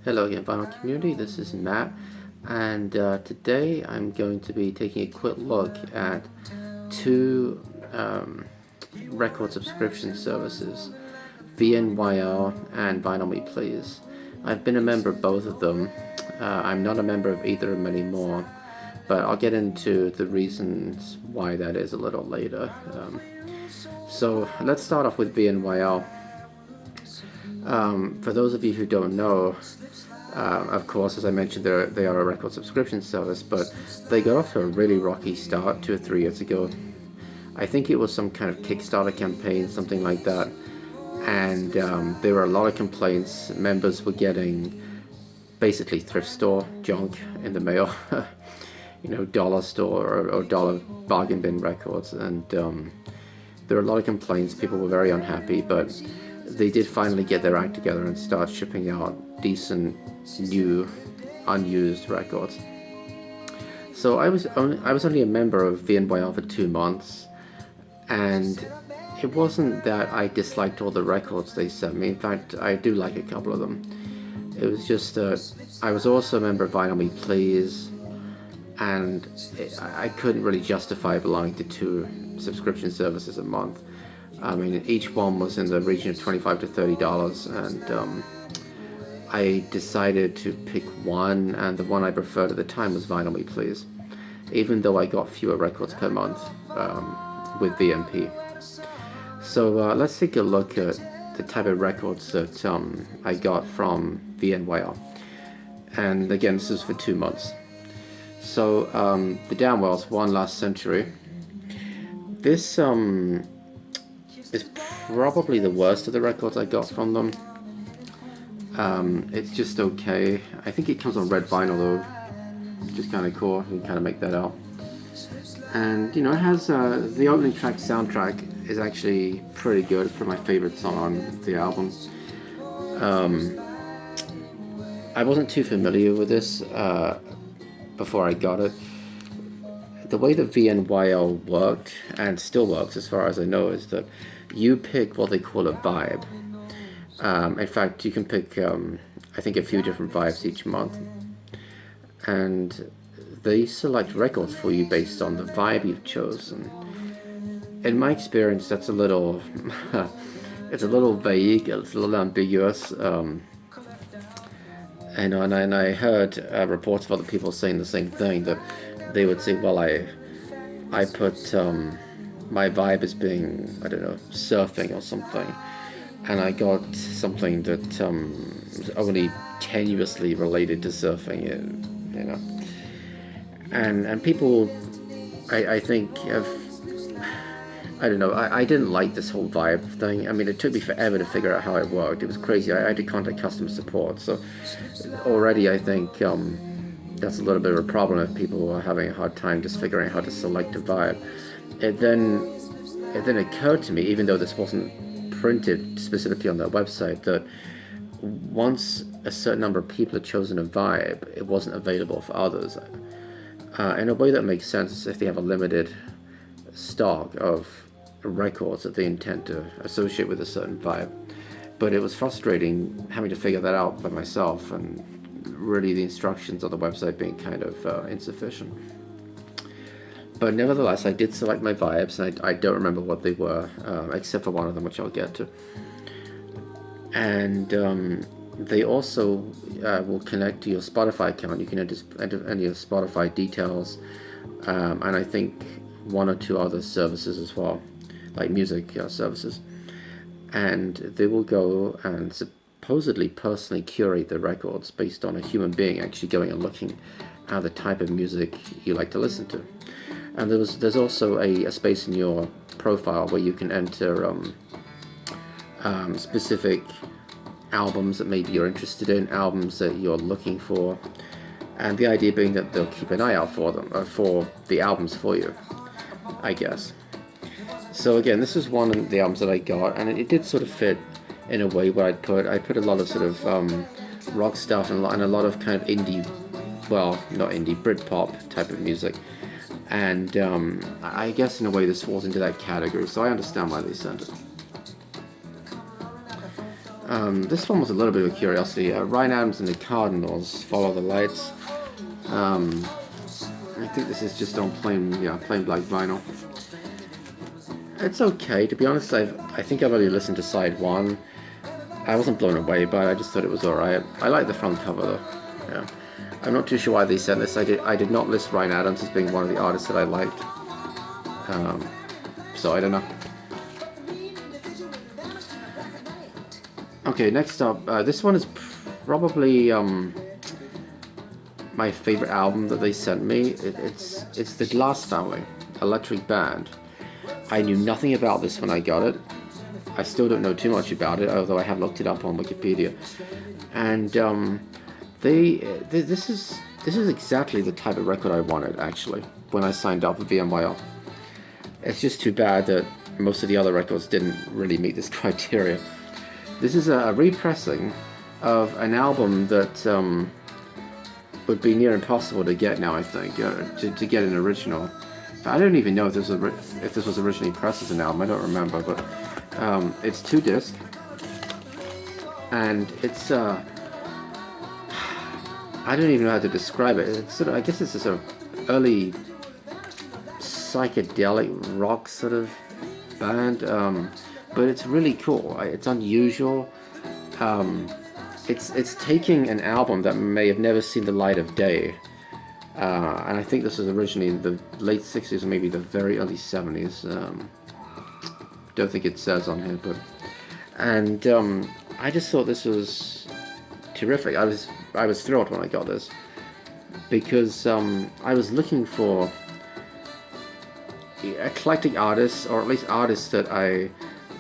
Hello again, Vinyl Community. This is Matt, and today I'm going to be taking a quick look at two record subscription services, VNYL and Vinyl Me Please. I've been a member of both of them. I'm not a member of either of them anymore, but I'll get into the reasons why that is a little later. So let's start off with VNYL. For those of you who don't know, of course, as I mentioned, they are a record subscription service, but they got off to a really rocky start 2 or 3 years ago. I think it was some kind of Kickstarter campaign, something like that, and there were a lot of complaints. Members were getting basically thrift store junk in the mail, dollar store or dollar bargain bin records, and there were a lot of complaints. People were very unhappy, but they did finally get their act together and start shipping out decent new unused records. So I was only a member of VNYL for 2 months, and it wasn't that I disliked all the records they sent me. In fact, I do like a couple of them. It was just that I was also a member of Vinyl Me Please, and I couldn't really justify belonging to 2 subscription services a month. I mean, each one was in the region of $25 to $30, and I decided to pick one, and the one I preferred at the time was Vinyl Me Please, even though I got fewer records per month with VMP. So let's take a look at the type of records that I got from VNYL. And again, this is for 2 months. So the Downwells, One Last Century. This is probably the worst of the records I got from them. It's just okay. I think it comes on red vinyl though, which is kind of cool. You can kind of make that out. And it has the opening track soundtrack is actually pretty good. It's probably my favorite song on the album. I wasn't too familiar with this before I got it. The way that VNYL worked, and still works as far as I know, is that you pick what they call a vibe. In fact, you can pick, I think, a few different vibes each month. And they select records for you based on the vibe you've chosen. In my experience, that's a little, it's a little vague, it's a little ambiguous. And I heard reports of other people saying the same thing, that they would say, well, I put my vibe as being, I don't know, surfing or something, and I got something that was only tenuously related to surfing, and people, I think, have, I don't know, I didn't like this whole vibe thing. I mean, it took me forever to figure out how it worked. It was crazy. I had to contact customer support, so already I think that's a little bit of a problem if people are having a hard time just figuring out how to select a vibe. It then occurred to me, even though this wasn't printed specifically on their website, that once a certain number of people had chosen a vibe, it wasn't available for others. In a way that makes sense if they have a limited stock of records that they intend to associate with a certain vibe. But it was frustrating having to figure that out by myself, and really the instructions on the website being kind of insufficient. But nevertheless, I did select my vibes, and I don't remember what they were, except for one of them, which I'll get to. And they also will connect to your Spotify account. You can enter your Spotify details, and I think 1 or 2 other services as well, like music services. And they will go and supposedly personally curate the records based on a human being actually going and looking at the type of music you like to listen to. And there's also a space in your profile where you can enter specific albums that maybe you're interested in, albums that you're looking for, and the idea being that they'll keep an eye out for them, for the albums for you, I guess. So again, this is one of the albums that I got, and it did sort of fit in a way where I put a lot of sort of rock stuff and a lot of kind of indie, well, not indie, Britpop type of music. And I guess in a way this falls into that category, so I understand why they sent it. This one was a little bit of a curiosity. Ryan Adams and the Cardinals, Follow the Lights. I think this is just on plain black vinyl. It's okay, to be honest. I think I've only listened to side one. I wasn't blown away by it, I just thought it was alright. I like the front cover though. Yeah. I'm not too sure why they sent this. I did not list Ryan Adams as being one of the artists that I liked. So I don't know. Okay, next up, this one is probably my favorite album that they sent me. It's the Glass Family, Electric Band. I knew nothing about this when I got it. I still don't know too much about it, although I have looked it up on Wikipedia. And this is exactly the type of record I wanted, actually, when I signed up for VNYL. It's just too bad that most of the other records didn't really meet this criteria. This is a repressing of an album that would be near impossible to get now, I think, to get an original. I don't even know if this was originally pressed as an album, I don't remember, but it's 2 discs, and it's, I don't even know how to describe it. It's sort of, I guess it's a sort of early psychedelic rock sort of band, but it's really cool. It's unusual. It's taking an album that may have never seen the light of day, and I think this was originally in the late 60s or maybe the very early 70s. Don't think it says on here, but I just thought this was terrific. I was thrilled when I got this because I was looking for eclectic artists, or at least artists that I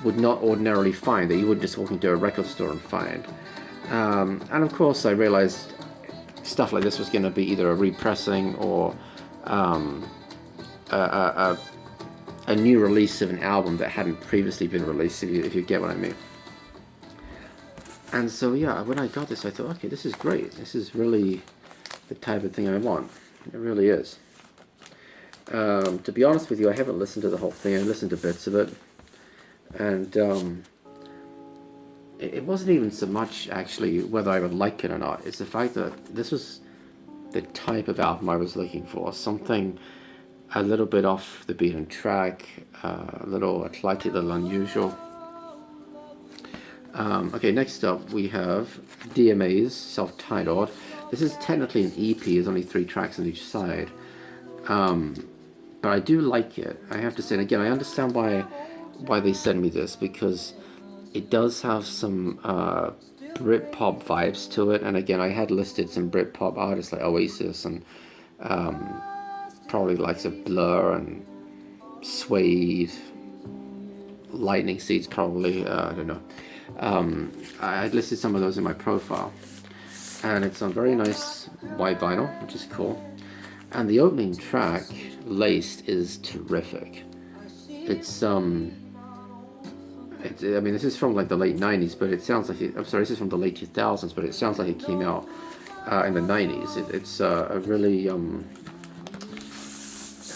would not ordinarily find, that you would just walk into a record store and find. And of course I realized stuff like this was going to be either a repressing or a new release of an album that hadn't previously been released, if you get what I mean. And so yeah, when I got this I thought, okay, this is great. This is really the type of thing I want. It really is. To be honest with you, I haven't listened to the whole thing. I listened to bits of it, and it wasn't even so much actually whether I would like it or not. It's the fact that this was the type of album I was looking for. Something a little bit off the beaten track, a little eclectic, a little unusual. Okay, next up we have DMA's self-titled. This is technically an EP. There's only 3 tracks on each side. But I do like it, I have to say. And again, I understand why they sent me this, because it does have some Britpop vibes to it. And again, I had listed some Britpop artists like Oasis and probably likes of Blur and Suede, Lightning Seeds probably, I don't know. I had listed some of those in my profile, and it's on very nice white vinyl, which is cool. And the opening track, Laced, is terrific. It's I mean, this is from like the late 90s, but it sounds like I'm sorry, this is from the late 2000s, but it sounds like it came out in the 90s. It's a really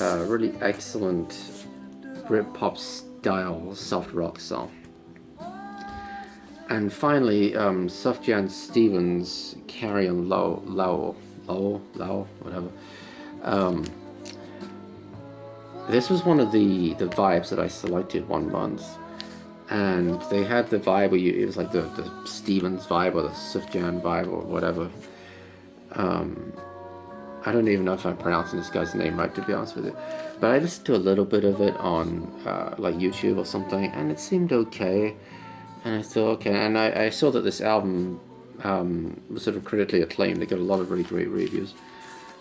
really excellent Britpop style soft rock song. And finally, Sufjan Stevens' Carry On Low, whatever. This was one of the vibes that I selected one month, and they had the vibe where it was like the Stevens vibe or the Sufjan vibe or whatever. I don't even know if I'm pronouncing this guy's name right, to be honest with you, but I listened to a little bit of it on like YouTube or something, and it seemed okay. And I thought, okay, and I saw that this album was sort of critically acclaimed. It got a lot of really great reviews.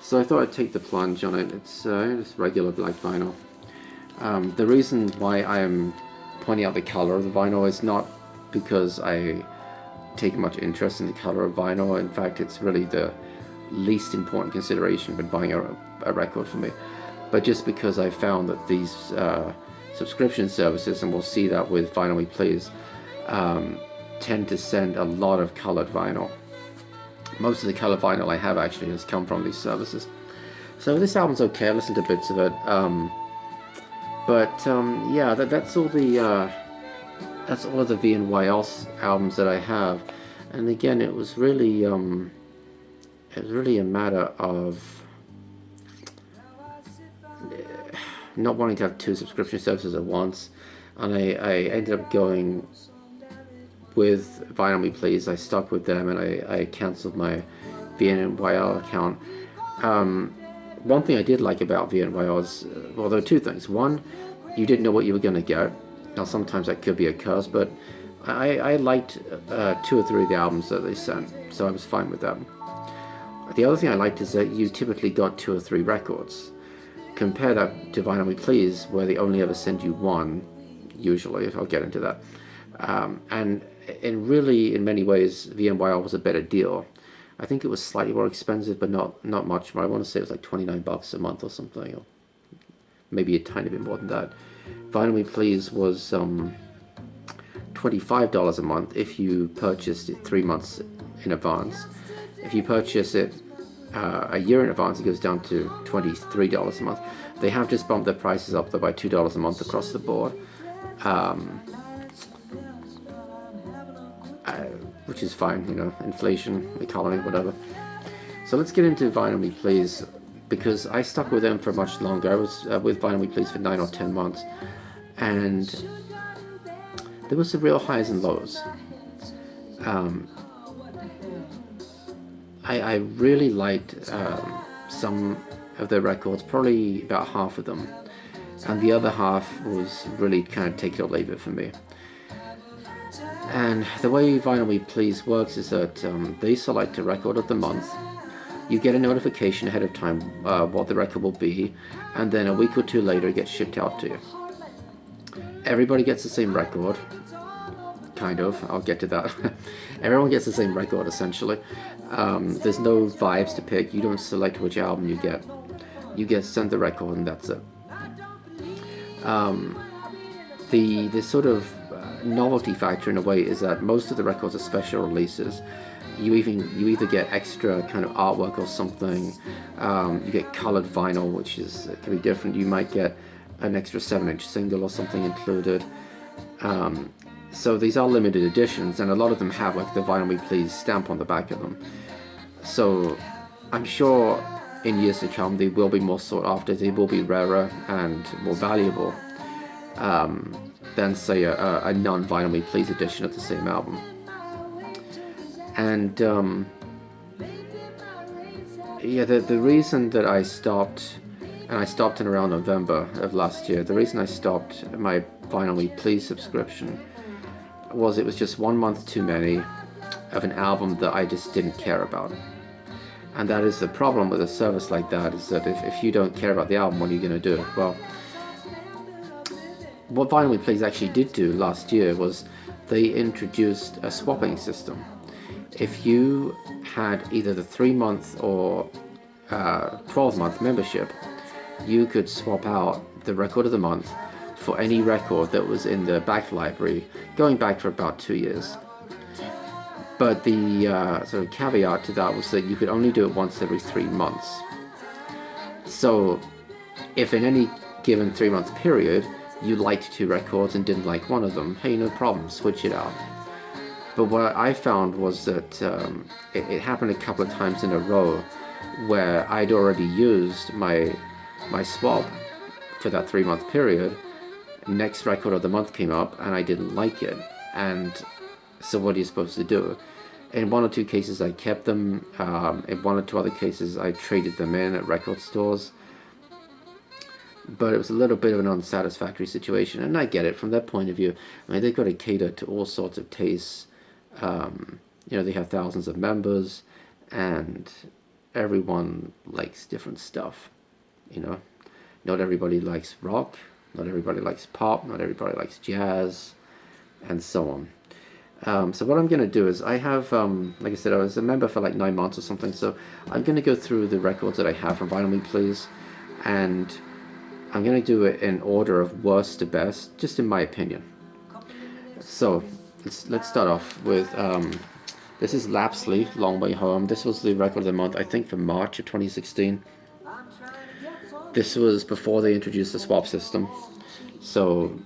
So I thought I'd take the plunge on it. It's just regular black vinyl. The reason why I am pointing out the color of the vinyl is not because I take much interest in the color of vinyl. In fact, it's really the least important consideration when buying a record for me. But just because I found that these subscription services, and we'll see that with Vinyl We Please, tend to send a lot of colored vinyl. Most of the colored vinyl I have actually has come from these services. So this album's okay. I listened to bits of it, but yeah, that's all the that's all of the VNYL albums that I have. And again, it was really a matter of not wanting to have two subscription services at once, and I ended up going with VNYL Please. I stuck with them, and I cancelled my VNYL account. One thing I did like about VNYL is, well, there were two things. One, you didn't know what you were going to get. Now, sometimes that could be a curse, but I liked 2 or 3 of the albums that they sent, so I was fine with that. The other thing I liked is that you typically got 2 or 3 records. Compare that to VNYL Please, where they only ever send you 1, usually. I'll get into that. And really, in many ways, VNYL was a better deal. I think it was slightly more expensive, but not much more. I want to say it was like $29 a month or something, or maybe a tiny bit more than that. VNYL Please was $25 a month if you purchased it 3 months in advance. If you purchase it a year in advance, it goes down to $23 a month. They have just bumped their prices up though by $2 a month across the board, which is fine, you know, inflation, economy, whatever. So let's get into VNYL Please, because I stuck with them for much longer. I was with VNYL Please for 9 or 10 months, and there were some real highs and lows. I really liked some of their records, probably about half of them, and the other half was really kind of take it or leave it for me. And the way VNYL Please works is that they select a record of the month. You get a notification ahead of time what the record will be, and then a week or 2 later it gets shipped out to you. Everybody gets the same record, kind of. I'll get to that. Everyone gets the same record, essentially. There's no vibes to pick. You don't select which album you get. You get sent the record, and that's it. The sort of novelty factor in a way is that most of the records are special releases. You either get extra kind of artwork or something. You get colored vinyl, which can be different. You might get an extra 7-inch single or something included. So these are limited editions, and a lot of them have like the VNYL Please stamp on the back of them. So I'm sure in years to come they will be more sought after. They will be rarer and more valuable than, say, a non-VNYL Please edition of the same album. And yeah, the reason that I stopped, and I stopped in around November of last year, the reason I stopped my VNYL Please subscription was it was just 1 month too many of an album that I just didn't care about. And that is the problem with a service like that, is that if you don't care about the album, what are you going to do? Well, what VNYL Please actually did do last year was they introduced a swapping system. If you had either the 3-month or 12-month membership, you could swap out the record of the month for any record that was in the back library, going back for about 2 years. But the sort of caveat to that was that you could only do it once every 3 months. So if in any given 3-month period you liked 2 records and didn't like one of them, hey, no problem, switch it out. But what I found was that it happened a couple of times in a row where I'd already used my swap for that 3-month period. Next record of the month came up and I didn't like it, and so what are you supposed to do? In 1 or 2 cases I kept them. In 1 or 2 other cases I traded them in at record stores, but it was a little bit of an unsatisfactory situation, and I get it from their point of view. I mean, they've got to cater to all sorts of tastes. You know, they have thousands of members, and everyone likes different stuff. You know, not everybody likes rock, not everybody likes pop, not everybody likes jazz, and so on. So what I'm going to do is I have, like I said, I was a member for like 9 months or something, so I'm going to go through the records that I have from VNYL Please, and I'm going to do it in order of worst to best, just in my opinion. So let's start off with, this is Lapsley, Long Way Home. This was the record of the month, I think, for March of 2016. This was before they introduced the swap system, so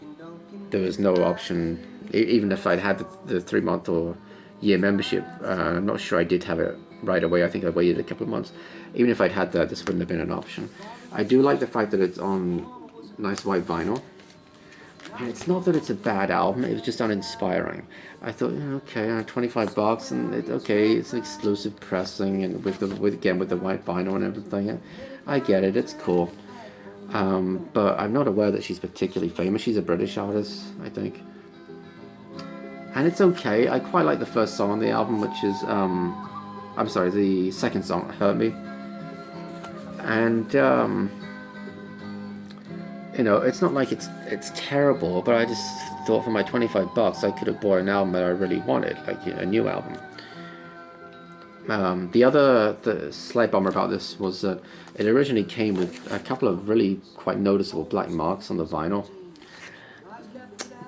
there was no option. Even if I'd had the 3-month or year membership, I'm not sure I did have it right away. I think I waited a couple of months. Even if I'd had that, this wouldn't have been an option. I do like the fact that it's on nice white vinyl. And it's not that it's a bad album, it was just uninspiring. I thought, okay, $25, and okay, it's an exclusive pressing, and with the white vinyl and everything. I get it, it's cool. But I'm not aware that she's particularly famous. She's a British artist, I think. And it's okay. I quite like the first song on the album, which is, I'm sorry, the second song, Hurt Me. And, you know, it's not like it's terrible, but I just thought for my $25 I could have bought an album that I really wanted, like, you know, a new album. The slight bummer about this was that it originally came with a couple of really quite noticeable black marks on the vinyl.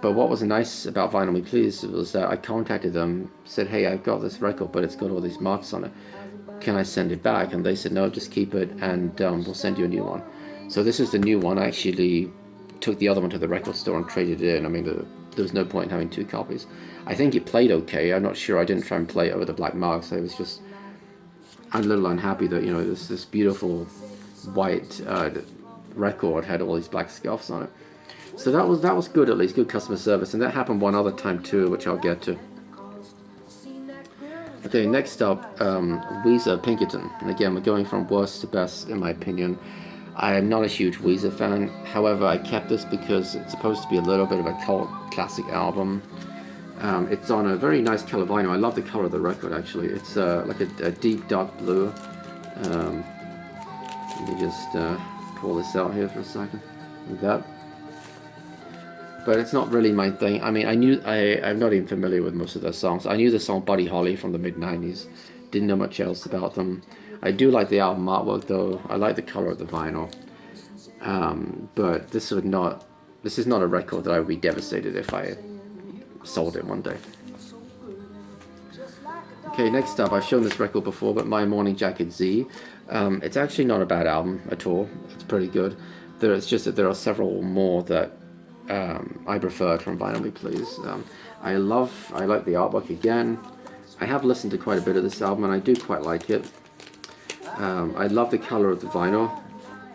But what was nice about Vinyl Me Please was that I contacted them, said, hey, I've got this record, but it's got all these marks on it. Can I send it back? And they said, no, just keep it, and we'll send you a new one. So this is the new one. I actually took the other one to the record store and traded it in. I mean, there was no point in having 2 copies. I think it played okay. I'm not sure. I didn't try and play it over the black marks. I was just a little unhappy that, you know, this beautiful white record had all these black scuffs on it. So that was good, at least good customer service, and that happened one other time too, which I'll get to. Okay, next up, Weezer Pinkerton, and again we're going from worst to best in my opinion. I am not a huge Weezer fan, however I kept this because it's supposed to be a little bit of a cult classic album. It's on a very nice color vinyl. I love the color of the record actually. It's like a deep dark blue. Let me just pull this out here for a second, like that. But it's not really my thing. I mean, I'm not even familiar with most of their songs. I knew the song Buddy Holly from the mid-90s. Didn't know much else about them. I do like the album artwork though. I like the color of the vinyl. But this is not a record that I would be devastated if I sold it one day. Okay, next up, I've shown this record before, but My Morning Jacket Z. It's actually not a bad album at all. It's pretty good. It's just that there are several more that I preferred from Vinyl Me Please. I like the artwork again. I have listened to quite a bit of this album and I do quite like it. I love the color of the vinyl,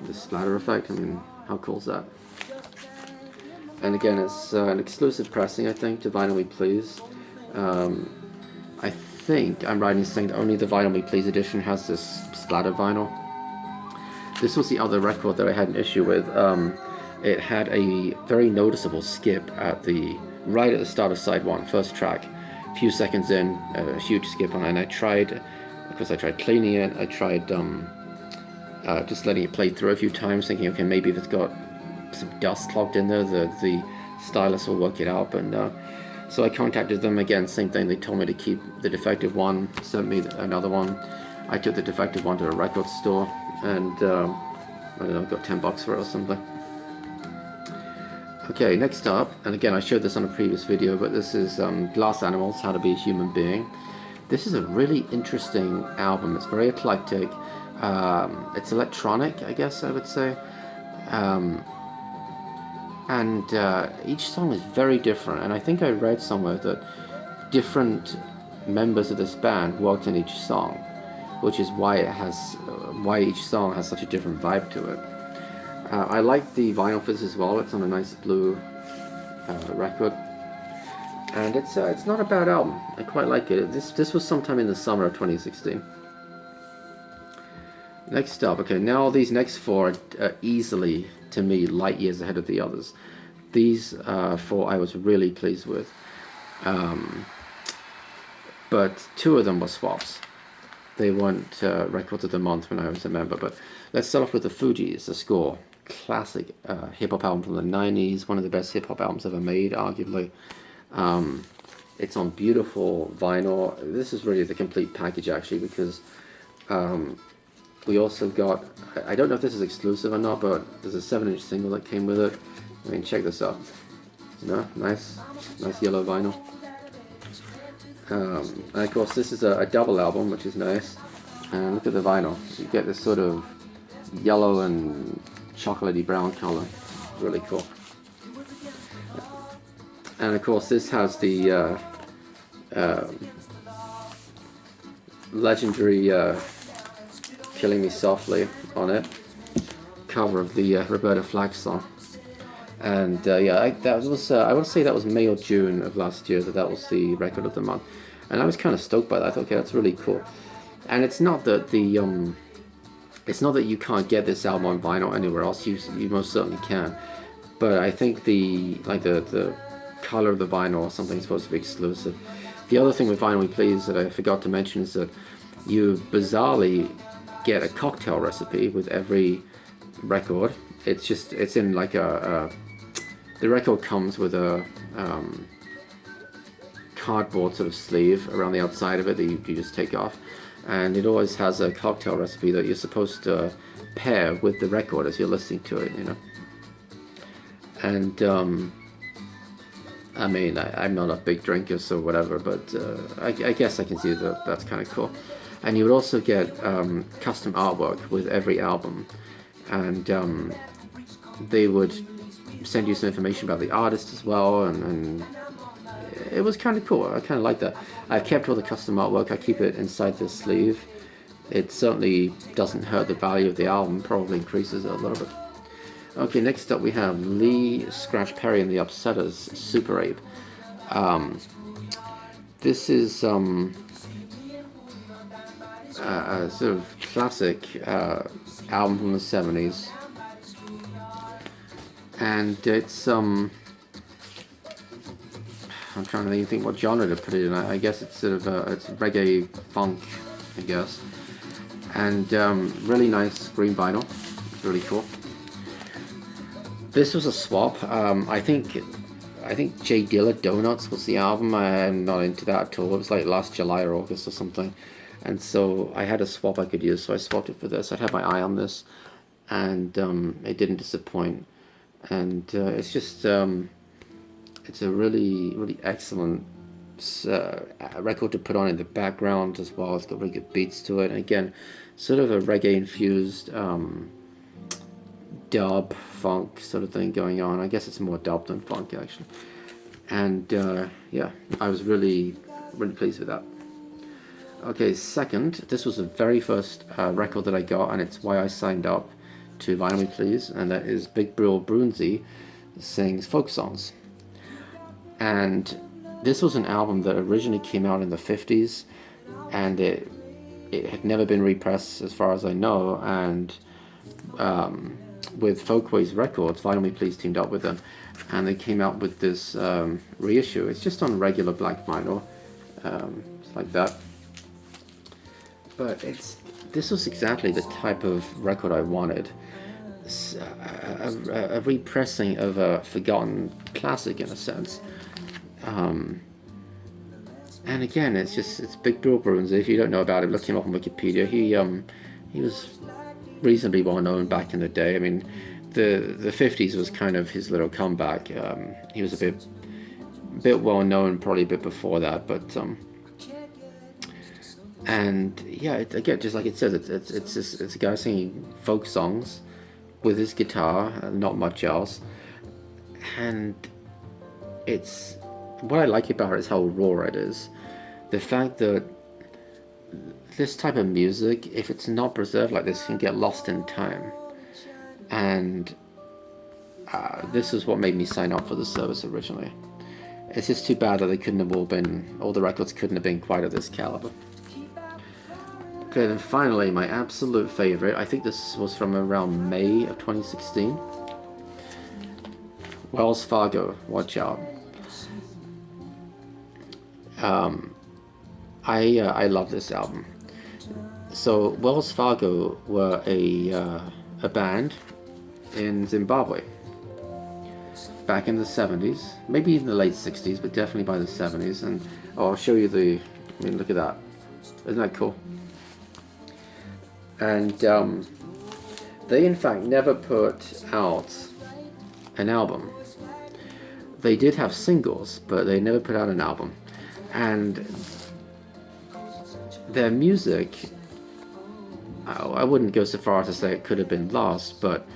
the splatter effect. I mean, how cool is that? And again, it's an exclusive pressing, I think, to Vinyl Me Please. I think I'm right in saying that only the Vinyl Me Please edition has this splatter vinyl. This was the other record that I had an issue with. It had a very noticeable skip right at the start of side 1, first track. A few seconds in, a huge skip on it, and I tried cleaning it. I tried just letting it play through a few times, thinking, okay, maybe if it's got some dust clogged in there, the stylus will work it out. But no. So I contacted them again, same thing. They told me to keep the defective one, sent me another one. I took the defective one to a record store, and I don't know, got $10 for it or something. Okay, next up, and again I showed this on a previous video, but this is Glass Animals, How to Be a Human Being. This is a really interesting album. It's very eclectic. It's electronic, I guess I would say. And each song is very different, and I think I read somewhere that different members of this band worked in each song, which is why each song has such a different vibe to it. I like the vinyl fizz as well. It's on a nice blue record, and it's not a bad album. I quite like it. This was sometime in the summer of 2016. Next up, okay, now these next 4 are easily, to me, light years ahead of the others. These 4 I was really pleased with, but 2 of them were swaps. They weren't records of the month when I was a member. But let's start off with the Fugees, The Score. Classic hip-hop album from the 90s, one of the best hip-hop albums ever made, arguably. It's on beautiful vinyl. This is really the complete package, actually, because we also got, I don't know if this is exclusive or not, but there's a 7-inch single that came with it. I mean, check this out. No, nice yellow vinyl. And of course, this is a double album, which is nice. And look at the vinyl. You get this sort of yellow and chocolatey brown color. Really cool. And of course, this has the legendary "Killing Me Softly" on it, cover of the Roberta Flack song. And yeah, that was I would say that was May or June of last year that was the record of the month, and I was kind of stoked by that. I thought, okay, that's really cool. And it's not that it's not that you can't get this album on vinyl anywhere else. You most certainly can, but I think the color of the vinyl or something is supposed to be exclusive. The other thing with Vinyl Me Please that I forgot to mention is that you bizarrely get a cocktail recipe with every record. It's in like the record comes with a cardboard sort of sleeve around the outside of it that you just take off, and it always has a cocktail recipe that you're supposed to pair with the record as you're listening to it, you know. And I mean, I'm not a big drinker, so whatever, but I guess I can see that that's kind of cool. And you would also get custom artwork with every album, and they would send you some information about the artist as well, and it was kind of cool. I kind of like that. I've kept all the custom artwork. I keep it inside the sleeve. It certainly doesn't hurt the value of the album, probably increases it a little bit. Okay, next up we have Lee Scratch Perry and the Upsetters, Super Ape. This is a sort of classic album from the 70s. And it's I'm trying to think what genre to put it in. I guess it's sort of it's reggae funk, I guess. And really nice green vinyl, really cool. This was a swap. I think J Dilla Donuts was the album. I'm not into that at all. It was like last July or August or something, and so I had a swap I could use. So I swapped it for this. I'd had my eye on this, and it didn't disappoint. And it's just it's a really excellent record to put on in the background as well. It's got really good beats to it. And again, sort of a reggae infused dub funk sort of thing going on. I guess it's more dub than funk actually. And yeah, I was really pleased with that. Okay, second, this was the very first record that I got, and it's why I signed up to Vinyl Me Please, and that is Big Bill Brunsey sings folk songs. And this was an album that originally came out in the 50s, and it had never been repressed as far as I know, and with Folkways Records, Vinyl Me Please teamed up with them, and they came out with this reissue. It's just on regular black vinyl, it's like that. But this was exactly the type of record I wanted. A repressing of a forgotten classic in a sense. And again, it's Big Bill Brunsey. If you don't know about him, look him up on Wikipedia. He was reasonably well known back in the day. I mean, the 50s was kind of his little comeback. He was a bit well known probably a bit before that, but and yeah, again, just like it says, it's a guy singing folk songs with his guitar and not much else. And it's what I like about it is how raw it is. The fact that this type of music, if it's not preserved like this, can get lost in time. And this is what made me sign up for the service originally. It's just too bad that they couldn't have all the records couldn't have been quite of this caliber. Okay, then finally, my absolute favorite. I think this was from around May of 2016. Wells Fargo, watch out. I love this album. So Wells Fargo were a band in Zimbabwe back in the 70s, maybe even the late 60s, but definitely by the 70s. And I'll show you I mean, look at that. Isn't that cool? And they in fact never put out an album. They did have singles, but they never put out an album. And their music, I wouldn't go so far as to say it could have been lost, but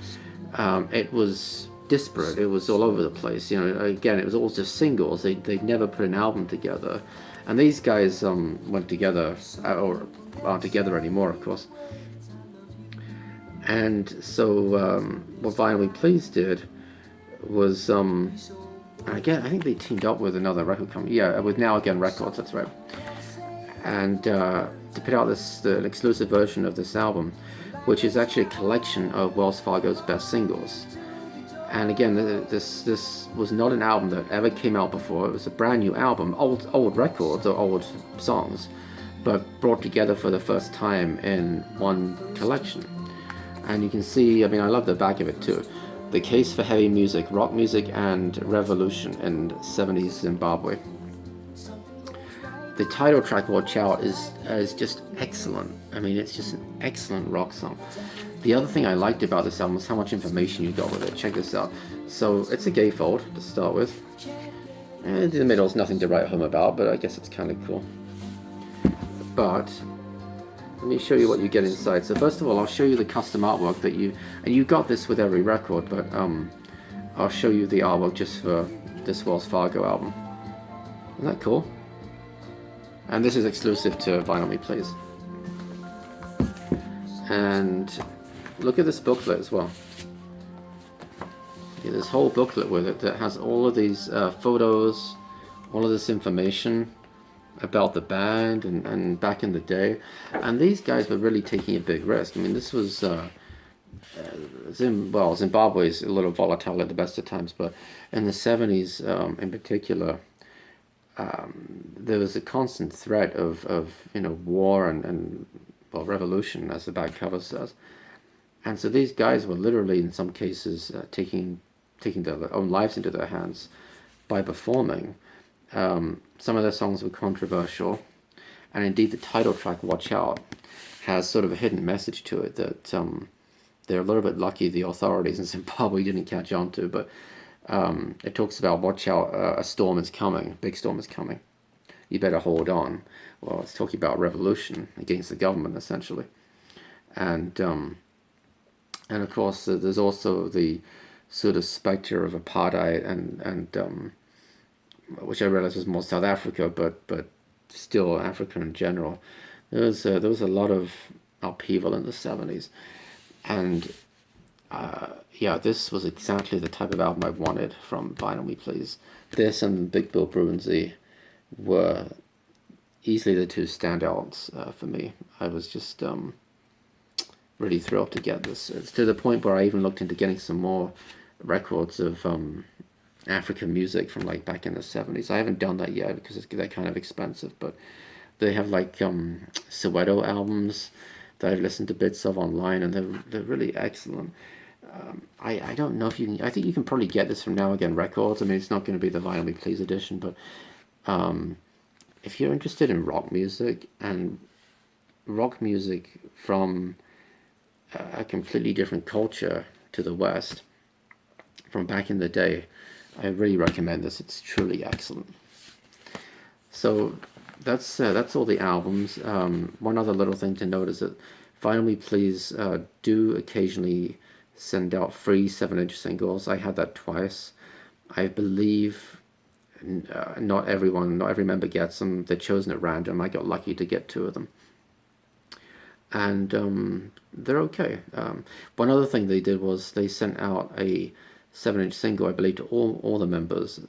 it was disparate. It was all over the place. You know, again, it was all just singles. They never put an album together, and these guys went together or aren't together anymore, of course. And so what Vinyl Please did was again, I think they teamed up with another record company. Yeah, with Now Again Records. That's right. And to put out an exclusive version of this album, which is actually a collection of Wells Fargo's best singles. And again, this was not an album that ever came out before. It was a brand new album, old records or old songs, but brought together for the first time in one collection. And you can see, I mean, I love the back of it too. The case for heavy music, rock music, and revolution in 70s Zimbabwe. The title track, Watch Out, is just excellent. I mean, it's just an excellent rock song. The other thing I liked about this album was how much information you got with it. Check this out. So it's a gatefold to start with. And in the middle is nothing to write home about, but I guess it's kind of cool. But let me show you what you get inside. So first of all, I'll show you the custom artwork that and you got this with every record, but I'll show you the artwork just for this Wells Fargo album. Isn't that cool? And this is exclusive to Vinyl Me Please. And look at this booklet as well. Yeah, this whole booklet with it that has all of these photos, all of this information about the band and back in the day. And these guys were really taking a big risk. I mean, this was Zimbabwe is a little volatile at the best of times, but in the 70s in particular, there was a constant threat of war and revolution, as the back cover says. And so these guys were literally, in some cases, taking their own lives into their hands by performing. Some of their songs were controversial, and indeed the title track, Watch Out, has sort of a hidden message to it that they're a little bit lucky the authorities in Zimbabwe didn't catch on to, but it talks about, watch out, a storm is coming, a big storm is coming. You better hold on. Well, it's talking about revolution against the government, essentially. And of course, there's also the sort of specter of apartheid, and which I realize was more South Africa, but still Africa in general. There was a lot of upheaval in the 70s, and yeah, this was exactly the type of album I wanted from Vinyl Me Please. This and Big Bill Bruinsy were easily the two standouts for me. I was just really thrilled to get this. It's to the point where I even looked into getting some more records of African music from like back in the 70s. I haven't done that yet because they're kind of expensive, but they have like Soweto albums that I've listened to bits of online, and they're really excellent. I don't know if you can. I think you can probably get this from Now Again Records. I mean, it's not going to be the Vinyl Me Please edition, but if you're interested in rock music and rock music from a completely different culture to the West from back in the day, I really recommend this. It's truly excellent. So that's all the albums. One other little thing to note is that Vinyl Me Please do occasionally send out free 7-inch singles. I had that twice. I believe not every member gets them. They're chosen at random. I got lucky to get 2 of them. And they're okay. One other thing they did was they sent out a 7-inch single, I believe, to all the members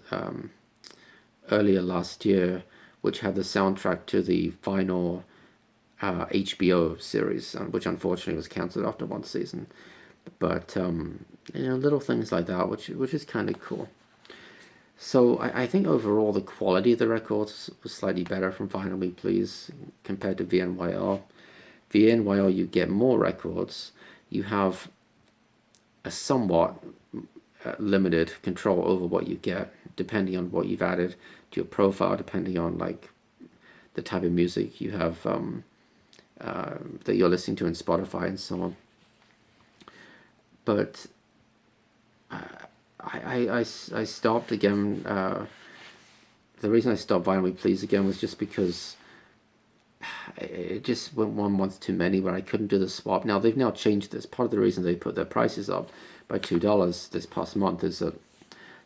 earlier last year, which had the soundtrack to the final HBO series, which unfortunately was cancelled after 1 season. But little things like that, which is kind of cool. So I think overall the quality of the records was slightly better from Vinyl Me Please compared to VNYL. VNYL, you get more records. You have a somewhat limited control over what you get, depending on what you've added to your profile, depending on like the type of music you have that you're listening to in Spotify and so on. But I stopped again. The reason I stopped Vinyl Me Please again was just because it just went one month too many where I couldn't do the swap. Now they've now changed this. Part of the reason they put their prices up by $2 this past month is that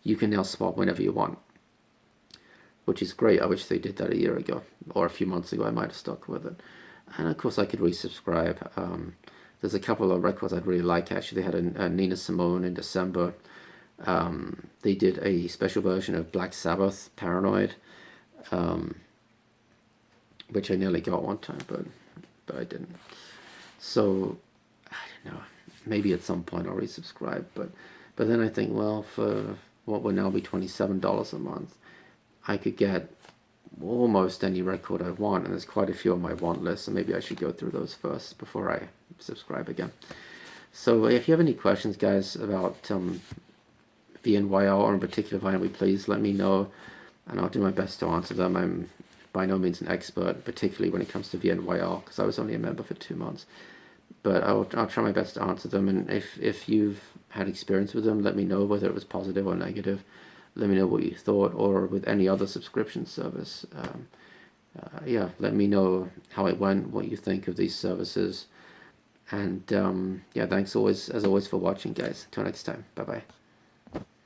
you can now swap whenever you want, which is great. I wish they did that a year ago or a few months ago. I might have stuck with it. And of course I could resubscribe. There's a couple of records I'd really like. Actually, they had a Nina Simone in December. They did a special version of Black Sabbath, Paranoid, which I nearly got one time, but I didn't. So I don't know. Maybe at some point I'll resubscribe, but then I think, well, for what would now be $27 a month, I could get almost any record I want, and there's quite a few on my want list, so maybe I should go through those first before I subscribe again. So if you have any questions, guys, about VNYL or in particular VNYL, please let me know, and I'll do my best to answer them. I'm by no means an expert, particularly when it comes to VNYL, because I was only a member for 2 months. But I'll try my best to answer them, and if you've had experience with them, let me know whether it was positive or negative. Let me know what you thought, or with any other subscription service. Yeah, let me know how it went, what you think of these services. And yeah, thanks as always for watching, guys. Until next time, bye-bye.